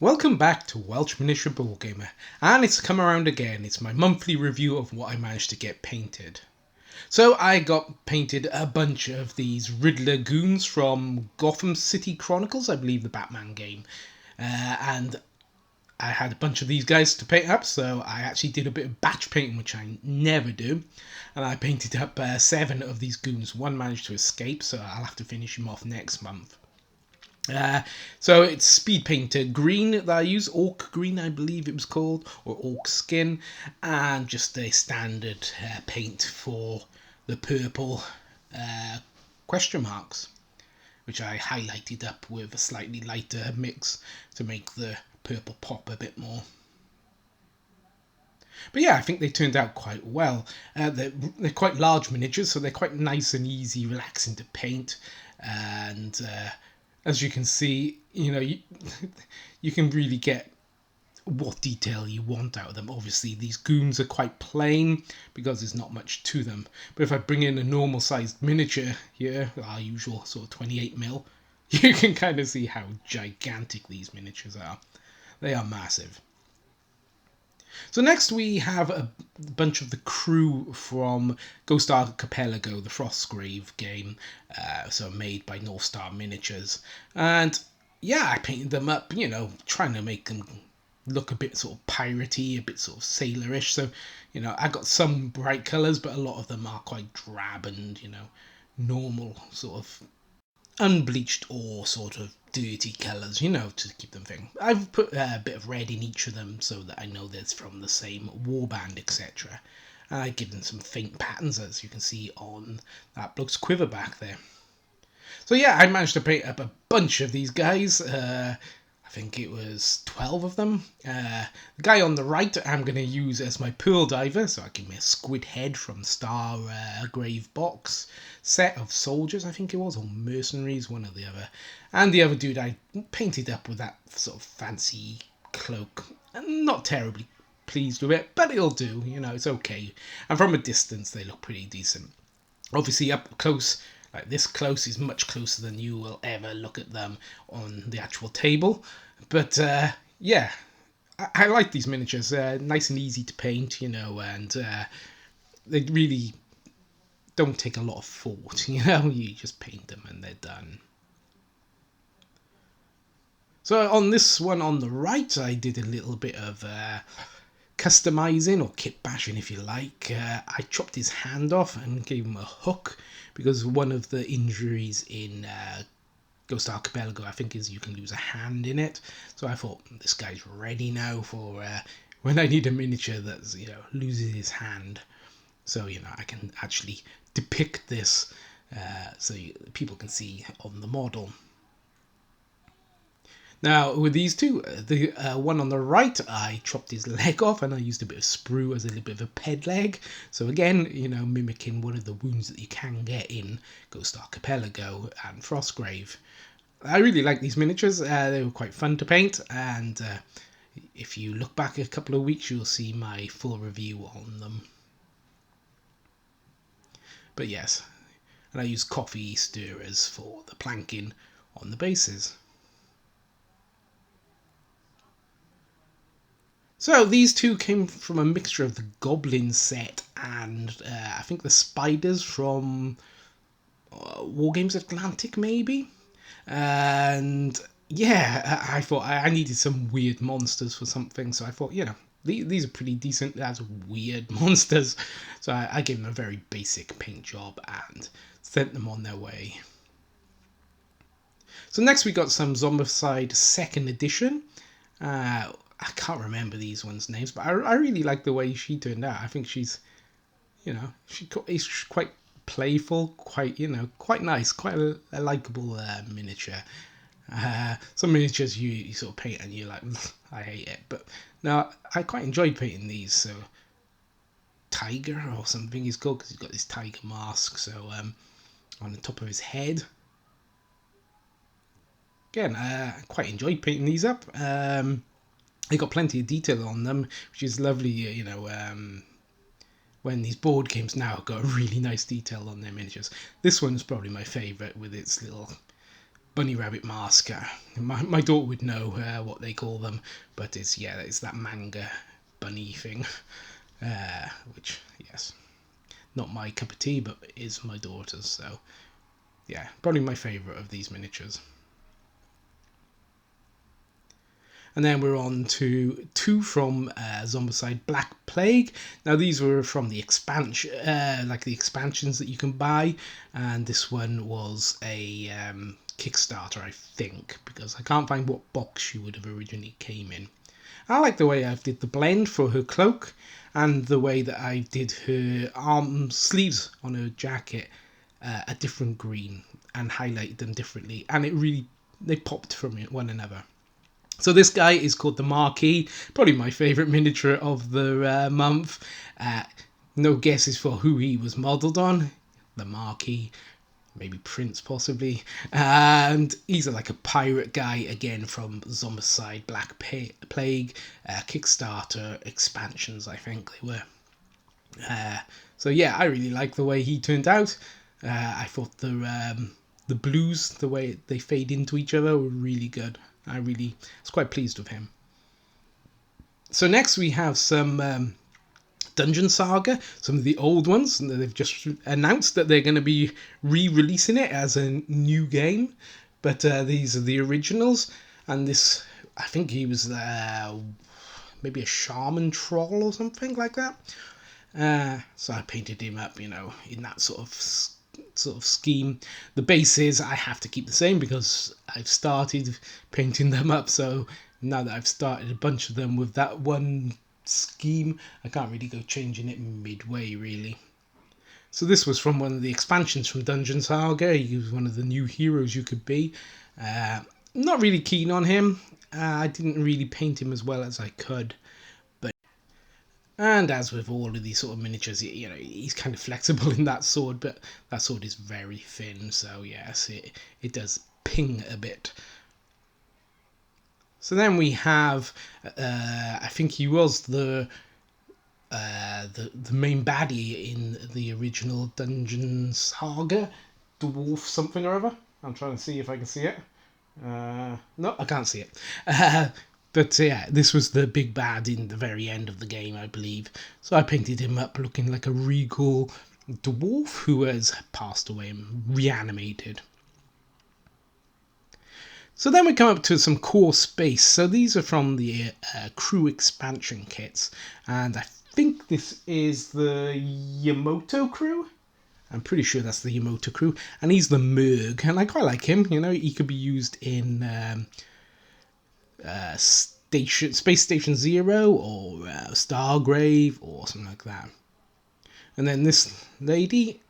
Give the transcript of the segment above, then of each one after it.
Welcome back to Welsh Miniature Ball Gamer, and it's come around again. It's my monthly review of what I managed to get painted. So I got painted a bunch of these Riddler goons from Gotham City Chronicles, I believe the Batman game, and I had a bunch of these guys to paint up, so I actually did a bit of batch painting, which I never do, and I painted up 7 of these goons. One managed to escape, so I'll have to finish him off next month. So it's speed painter green that I use, orc green I believe it was called, or orc skin, and just a standard paint for the purple question marks, which I highlighted up with a slightly lighter mix to make the purple pop a bit more. But yeah, I think they turned out quite well. They're quite large miniatures, so they're quite nice and easy, relaxing to paint, and as you can see, you can really get what detail you want out of them. Obviously, these goons are quite plain because there's not much to them. But if I bring in a normal sized miniature here, our usual sort of 28mm, you can kind of see how gigantic these miniatures are. They are massive. So next we have a bunch of the crew from Ghost Archipelago, the Frostgrave game, so made by North Star Miniatures. And yeah, I painted them up, trying to make them look a bit sort of piratey, a bit sort of sailorish. So, I got some bright colours, but a lot of them are quite drab and, normal sort of unbleached or sort of dirty colours, to keep them thing. I've put a bit of red in each of them so that I know that it's from the same warband, etc. And I've given some faint patterns, as you can see on that bloke's quiver back there. So yeah, I managed to paint up a bunch of these guys. I think it was 12 of them. The guy on the right I'm going to use as my Pearl Diver, so I give me a squid head from Star Grave box set of soldiers, I think it was, or mercenaries, one or the other. And the other dude I painted up with that sort of fancy cloak. I'm not terribly pleased with it, but it'll do, it's okay. And from a distance they look pretty decent. Obviously up close, like this close, is much closer than you will ever look at them on the actual table. But yeah, I like these miniatures. Nice and easy to paint, and they really don't take a lot of thought. You just paint them and they're done. So on this one on the right, I did a little bit of customizing, or kit bashing if you like. I chopped his hand off and gave him a hook, because one of the injuries in Ghost Archipelago, I think, is you can lose a hand in it. So I thought, this guy's ready now for when I need a miniature that's, loses his hand. So, I can actually depict this so people can see on the model. Now, with these two, the one on the right, I chopped his leg off and I used a bit of sprue as a little bit of a ped leg. So again, mimicking one of the wounds that you can get in Ghost Archipelago and Frostgrave. I really like these miniatures. They were quite fun to paint, and if you look back a couple of weeks, you'll see my full review on them. But yes, and I use coffee stirrers for the planking on the bases. So these two came from a mixture of the Goblin set and I think the Spiders from Wargames Atlantic, maybe. And yeah, I thought I needed some weird monsters for something, so I thought, these are pretty decent as weird monsters. So I gave them a very basic paint job and sent them on their way. So next we got some Zombicide 2nd edition. I can't remember these ones' names, but I really like the way she turned out. I think she's, she's quite playful, quite, quite nice, quite a likable miniature. Some miniatures you sort of paint and you're like, I hate it. But no, I quite enjoyed painting these. So Tiger or something he's called, because he's got this tiger mask. So on the top of his head. Again, I quite enjoyed painting these up. They got plenty of detail on them, which is lovely, when these board games now have got a really nice detail on their miniatures. This one's probably my favourite, with its little bunny rabbit mask. My daughter would know what they call them, but it's that manga bunny thing, which yes, not my cup of tea, but is my daughter's. So yeah, probably my favourite of these miniatures. And then we're on to two from Zombicide Black Plague. Now these were from the expansion, like the expansions that you can buy, and this one was a Kickstarter, I think, because I can't find what box she would have originally came in. I like the way I did the blend for her cloak, and the way that I did her arm sleeves on her jacket a different green and highlighted them differently, and they popped from one another. So this guy is called the Marquis, probably my favourite miniature of the month. No guesses for who he was modelled on. The Marquis, maybe Prince possibly. And he's like a pirate guy, again from Zombicide Black Plague, Kickstarter expansions, I think they were. So yeah, I really like the way he turned out. I thought the blues, the way they fade into each other, were really good. I was quite pleased with him. So next we have some Dungeon Saga, some of the old ones. And they've just announced that they're going to be re-releasing it as a new game. But these are the originals. And this, I think he was maybe a shaman troll or something like that. So I painted him up, in that sort of scheme. The bases I have to keep the same because I've started painting them up, so now that I've started a bunch of them with that one scheme, I can't really go changing it midway really. So this was from one of the expansions from Dungeon Saga. He was one of the new heroes you could be. Not really keen on him. I didn't really paint him as well as I could. And as with all of these sort of miniatures, he's kind of flexible in that sword, but that sword is very thin, so yes, it does ping a bit. So then we have, I think he was the main baddie in the original Dungeon Saga, Dwarf something or other. I'm trying to see if I can see it. No, I can't see it. But yeah, this was the big bad in the very end of the game, I believe. So I painted him up looking like a regal dwarf who has passed away and reanimated. So then we come up to some core space. So these are from the crew expansion kits. And I think this is the Yamoto crew. I'm pretty sure that's the Yamoto crew. And he's the Merg. And I quite like him. He could be used in Space Station Zero or Stargrave or something like that. And then this lady,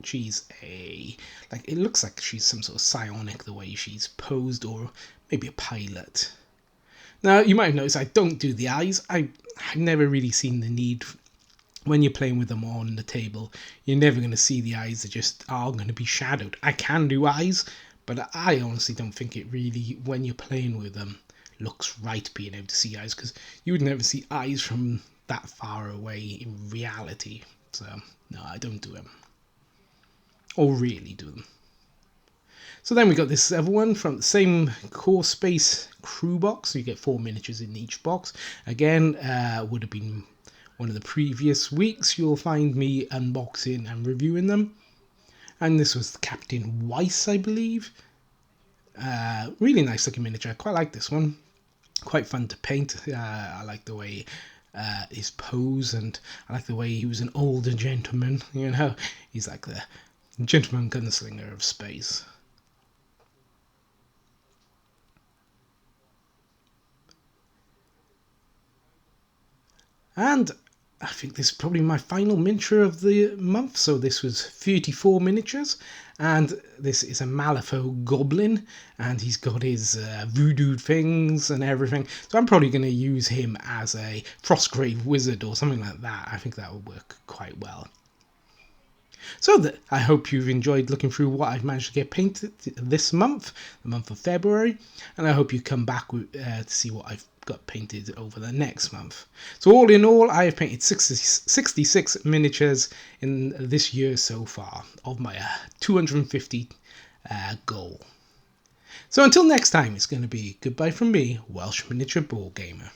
she's it looks like she's some sort of psionic the way she's posed, or maybe a pilot. Now you might have noticed I don't do the eyes. I've never really seen the need. When you're playing with them on the table, you're never going to see the eyes. They just are going to be shadowed. I can do eyes, but I honestly don't think it really, when you're playing with them, looks right being able to see eyes, because you would never see eyes from that far away in reality. So no, I don't do them, or really do them. So then we got this other one from the same core space crew box. So you get 4 miniatures in each box. Again, would have been one of the previous weeks. You'll find me unboxing and reviewing them. And this was Captain Weiss, I believe. Really nice looking miniature. I quite like this one. Quite fun to paint. I like the way his pose, and I like the way he was an older gentleman. He's like the gentleman gunslinger of space. And I think this is probably my final miniature of the month. So this was 34 miniatures, and this is a Malifaux goblin, and he's got his voodoo things and everything. So I'm probably going to use him as a Frostgrave wizard or something like that. I think that would work quite well. So I hope you've enjoyed looking through what I've managed to get painted this month, the month of February, and I hope you come back to see what I've got painted over the next month. So all in all, I have painted 66 miniatures in this year so far of my 250 goal. So until next time, it's going to be goodbye from me, Welsh Miniature Ball Gamer.